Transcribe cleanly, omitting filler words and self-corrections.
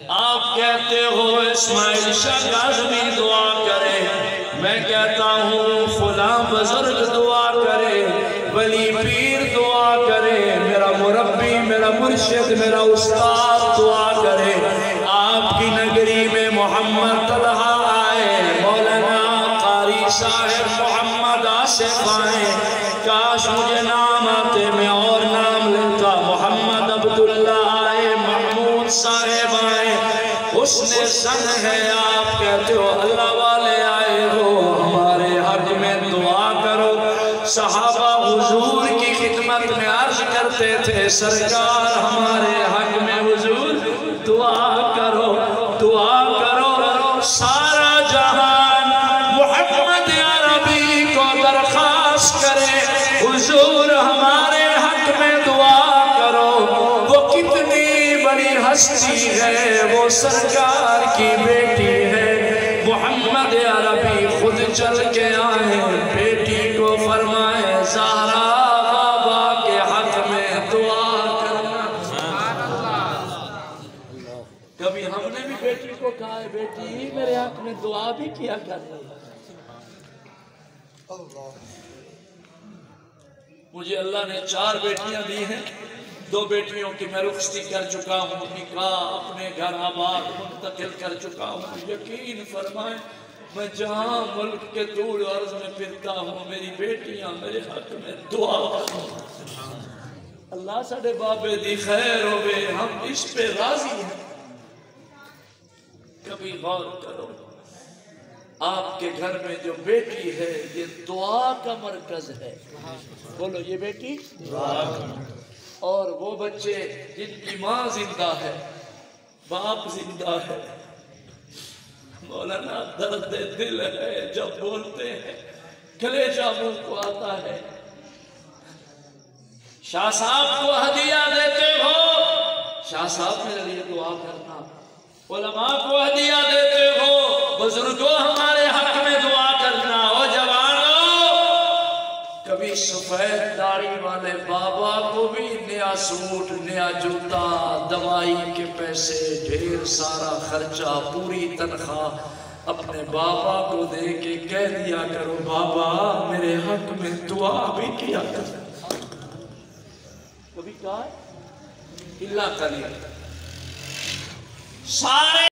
آپ کہتے ہو اسماعیل شاہ کاظمی دعا کرے، میں کہتا ہوں فلاں بزرگ دعا کرے، ولی پیر دعا کرے، میرا مربی، میرا مرشد، میرا استاد دعا کرے۔ آپ کی نگری میں محمد طلحہ آئے، مولانا قاری صاحب محمد آصف آئے، کاش مجھے نام آتے میں اور نام لیتا، محمد عبداللہ آئے، محمود صاحب آئے، حسن سن ہے۔ آپ کہتے ہو اللہ والے آئے ہو، ہمارے حق میں دعا کرو۔ صحابہ حضور کی خدمت میں عرض کرتے تھے، سرکار ہمارے حق میں حضور دعا کرو، دعا کرو۔ سارا جہان محمد عربی کو درخواست کرے، حضور ہمارے حق میں دعا کرو۔ وہ کتنی بڑی ہستی ہے، وہ سرکار کی بیٹی ہے۔ محمد عربی خود چل کے آئے، بیٹی کو فرمائے زہرا بابا کے حق میں دعا کرنا۔ کبھی ہم نے بھی بیٹی کو کہا ہے بیٹی میرے حق میں دعا بھی کیا کرنا۔ مجھے اللہ نے 4 بیٹیاں دی ہیں، 2 بیٹیوں کی میں رخصتی کر چکا ہوں، نکاح اپنے گھر آباد منتقل کر چکا ہوں۔ یقین فرمائیں میں جہاں ملک کے طول عرض میں پھرتا ہوں، میری بیٹیاں میرے حق میں دعا کریں۔ اللہ ساڑھے بابے دی خیر ہوئے، ہم اس پہ راضی ہیں۔ کبھی غور کرو، آپ کے گھر میں جو بیٹی ہے یہ دعا کا مرکز ہے۔ بولو یہ بیٹی دعا کا، اور وہ بچے جن کی ماں زندہ ہے، باپ زندہ ہے، مولانا درد دل ہے جب بولتے ہیں، کلیجہ منہ کو آتا ہے۔ شاہ صاحب کو ہدیہ دیتے ہو، شاہ صاحب میرے لیے دعا کرنا۔ علماء کو ہدیہ دیتے ہو، بزرگوں ہمارے حق میں دعا کرنا۔ او جوانوں، کبھی سفید داڑھی والے بابا کو بھی نیا سوٹ، نیا جوتا، دوائی کے پیسے، ڈھیر سارا خرچہ، پوری تنخواہ اپنے بابا کو دے کے کہہ دیا کرو بابا میرے حق میں دعا بھی کیا کر۔ کبھی کہا اللہ کا لیا سارے